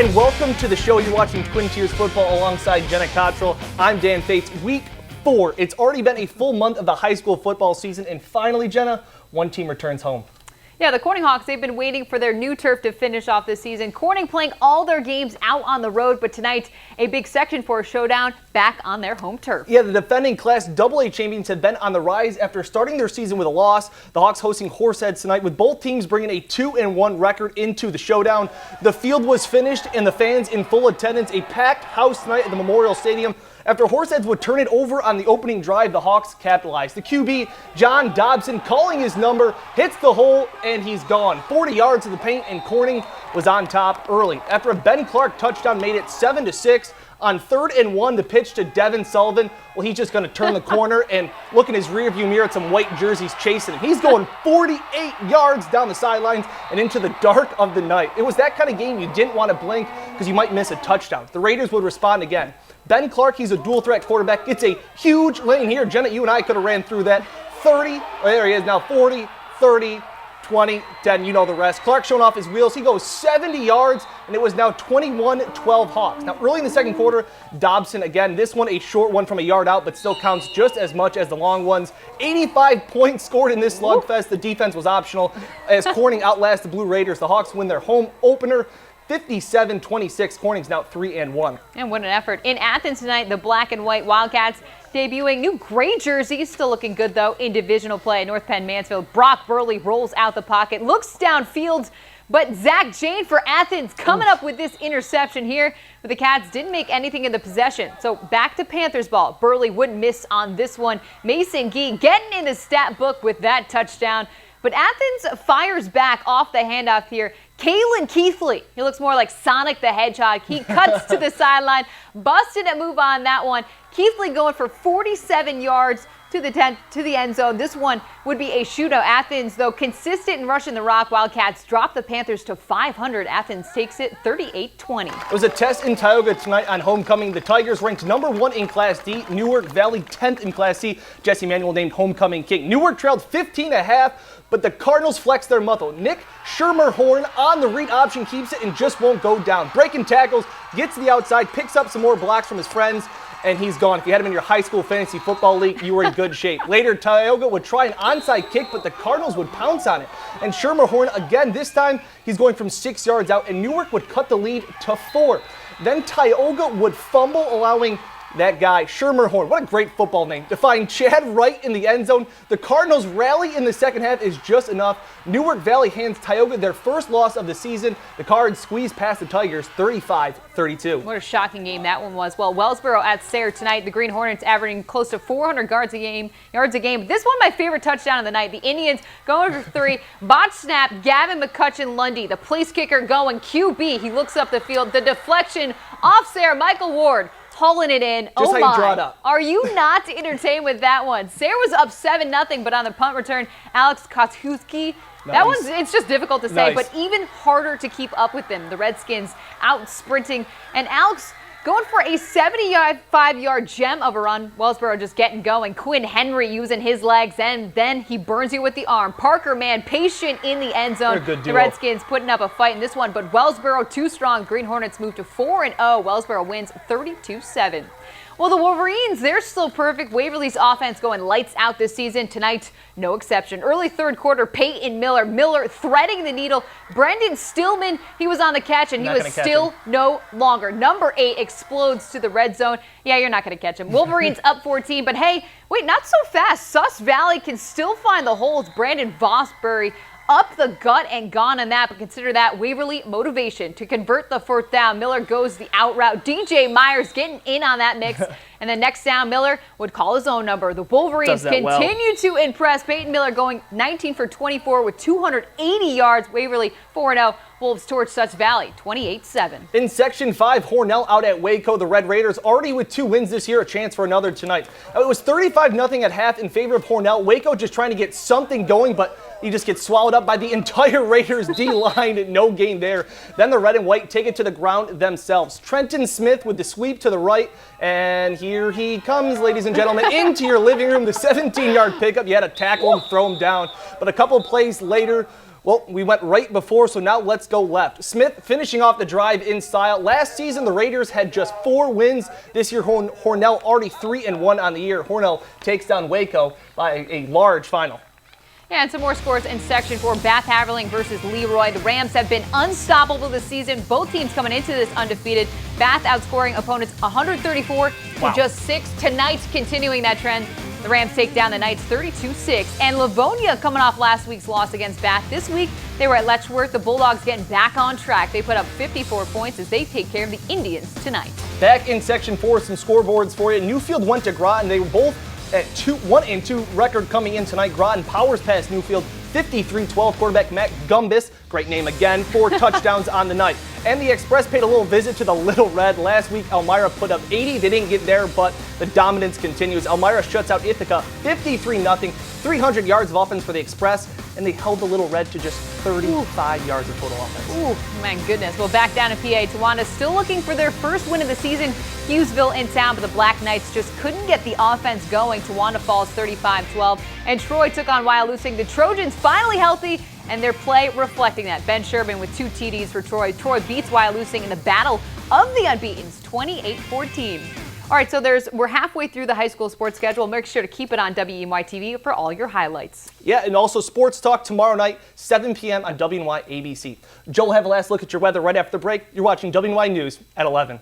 and welcome to the show. You're watching Twin Tiers Football alongside Jenna Cottrell. I'm Dan Fates. Week 4. It's already been a full month of the high school football season, and finally, Jenna, one team returns home. Yeah, the Corning Hawks, they've been waiting for their new turf to finish off this season. Corning playing all their games out on the road, but tonight, a big Section 4 showdown back on their home turf. Yeah, the defending Class AA champions have been on the rise after starting their season with a loss. The Hawks hosting Horseheads tonight, with both teams bringing a 2-1 record into the showdown. The field was finished and the fans in full attendance. A packed house tonight at the Memorial Stadium. After Horseheads would turn it over on the opening drive, the Hawks capitalized. The QB, John Dobson, calling his number, hits the hole, and he's gone. 40 yards to the paint, and Corning was on top early. After a Ben Clark touchdown made it 7-6, on 3rd and 1, the pitch to Devin Sullivan. Well, he's just going to turn the corner and look in his rearview mirror at some white jerseys chasing him. He's going 48 yards down the sidelines and into the dark of the night. It was that kind of game you didn't want to blink because you might miss a touchdown. The Raiders would respond again. Ben Clark, he's a dual threat quarterback, gets a huge lane here. Jenna, you and I could have ran through that. 30, there he is now, 40, 30, 20, 10, you know the rest. Clark showing off his wheels. He goes 70 yards, and it was now 21-12 Hawks. Now, early in the second quarter, Dobson, again, this one a short one from a yard out, but still counts just as much as the long ones. 85 points scored in this slugfest. The defense was optional as Corning outlasts the Blue Raiders. The Hawks win their home opener 57-26. Corning's now 3-1. And what an effort. In Athens tonight, the black and white Wildcats debuting new gray jerseys. Still looking good, though, in divisional play. North Penn Mansfield. Brock Burley rolls out the pocket, looks downfield, but Zach Jane for Athens coming up with this interception here. But the Cats didn't make anything in the possession. So back to Panthers ball. Burley wouldn't miss on this one. Mason Gee getting in the stat book with that touchdown. But Athens fires back off the handoff here. Kalen Keithley, he looks more like Sonic the Hedgehog. He cuts to the sideline, busted a move on that one. Keithley going for 47 yards to the end zone. This one would be a shootout. Athens, though, consistent in rushing the rock. Wildcats drop the Panthers to 500. Athens takes it 38-20. It was a test in Tioga tonight on homecoming. The Tigers ranked #1 in Class D. Newark Valley 10th in Class C. Jesse Manuel named homecoming king. Newark trailed 15.5, but the Cardinals flexed their muscle. Nick Schermerhorn on the read option keeps it and just won't go down. Breaking tackles, gets to the outside, picks up some more blocks from his friends, and he's gone. If you had him in your high school fantasy football league, you were in good shape. Later, Tioga would try an onside kick, but the Cardinals would pounce on it. And Schermerhorn, again, this time, he's going from 6 yards out, and Newark would cut the lead to 4. Then Tioga would fumble, allowing that guy, Schermerhorn, what a great football name, to find Chad Wright in the end zone. The Cardinals rally in the second half is just enough. Newark Valley hands Tioga their first loss of the season. The Cards squeeze past the Tigers 35-32. What a shocking game that one was. Well, Wellsboro at Sayre tonight. The Green Hornets averaging close to 400 yards a game. This one, my favorite touchdown of the night. The Indians going for 3. Botch snap, Gavin McCutcheon-Lundy. The place kicker going QB. He looks up the field. The deflection off Sayre. Michael Ward hauling it in. Just oh how my. You draw it up. Are you not entertained with that one? Sayre was up 7-0, but on the punt return, Alex Kotuski. Nice. That one's, it's just difficult to say, Nice. but even harder to keep up with them. The Redskins out sprinting, and Alex going for a 75-yard gem of a run. Wellsboro just getting going. Quinn Henry using his legs, and then he burns you with the arm. Parker, man, patient in the end zone. What a good duo. The Redskins putting up a fight in this one, but Wellsboro too strong. Green Hornets move to 4-0. Wellsboro wins 32-7. Well, the Wolverines, they're still perfect. Waverly's offense going lights out this season. Tonight, no exception. Early third quarter, Peyton Miller threading the needle. Brendan Stillman, he was on the catch, and he was still no longer. Number 8 explodes to the red zone. Yeah, you're not going to catch him. Wolverines up 14, but hey, wait, not so fast. Sus Valley can still find the holes. Brandon Vosbury up the gut and gone on that, but consider that Waverly motivation to convert the 4th down. Miller goes the out route. DJ Myers getting in on that mix. And the next down, Miller would call his own number. The Wolverines continue to impress. Peyton Miller going 19 for 24 with 280 yards. Waverly 4-0. Wolves torch Sus Valley 28-7. In Section 5, Hornell out at Waco. The Red Raiders already with 2 wins this year, a chance for another tonight. It was 35-0 at half in favor of Hornell. Waco just trying to get something going, but he just gets swallowed up by the entire Raiders D-line. No gain there. Then the red and white take it to the ground themselves. Trenton Smith with the sweep to the right, and here he comes, ladies and gentlemen, into your living room. The 17-yard pickup. You had to tackle him, throw him down. But a couple of plays later, Well, we went right before, so now let's go left. Smith finishing off the drive in style. Last season, the Raiders had just 4 wins. This year, Hornell already 3-1 on the year. Hornell takes down Waco by a large final. Yeah, and some more scores in Section 4. Bath Haverling versus Leroy. The Rams have been unstoppable this season. Both teams coming into this undefeated. Bath outscoring opponents 134 to just 6. Tonight, continuing that trend. The Rams take down the Knights 32-6. And Livonia coming off last week's loss against Bath. This week, they were at Letchworth. The Bulldogs getting back on track. They put up 54 points as they take care of the Indians tonight. Back in Section 4, some scoreboards for you. Newfield went to Groton. They were both at 1-2 record coming in tonight. Groton powers past Newfield 53-12. Quarterback Matt Gumbis, great name again, 4 touchdowns on the night. And the Express paid a little visit to the Little Red. Last week, Elmira put up 80. They didn't get there, but the dominance continues. Elmira shuts out Ithaca 53-0. 300 yards of offense for the Express, and they held the Little Red to just 35 yards of total offense. Ooh, my goodness. Well, back down to PA, Towanda still looking for their first win of the season. Hughesville in town, but the Black Knights just couldn't get the offense going. Towanda falls 35-12, and Troy took on Wyalusing. The Trojans finally healthy, and their play reflecting that. Ben Sherman with 2 TDs for Troy. Troy beats Wyalusing in the battle of the unbeatens, 28-14. All right, so we're halfway through the high school sports schedule. Make sure to keep it on WENY TV for all your highlights. Yeah, and also Sports Talk tomorrow night, 7 p.m. on WENY ABC. Joe will have a last look at your weather right after the break. You're watching WENY News at 11.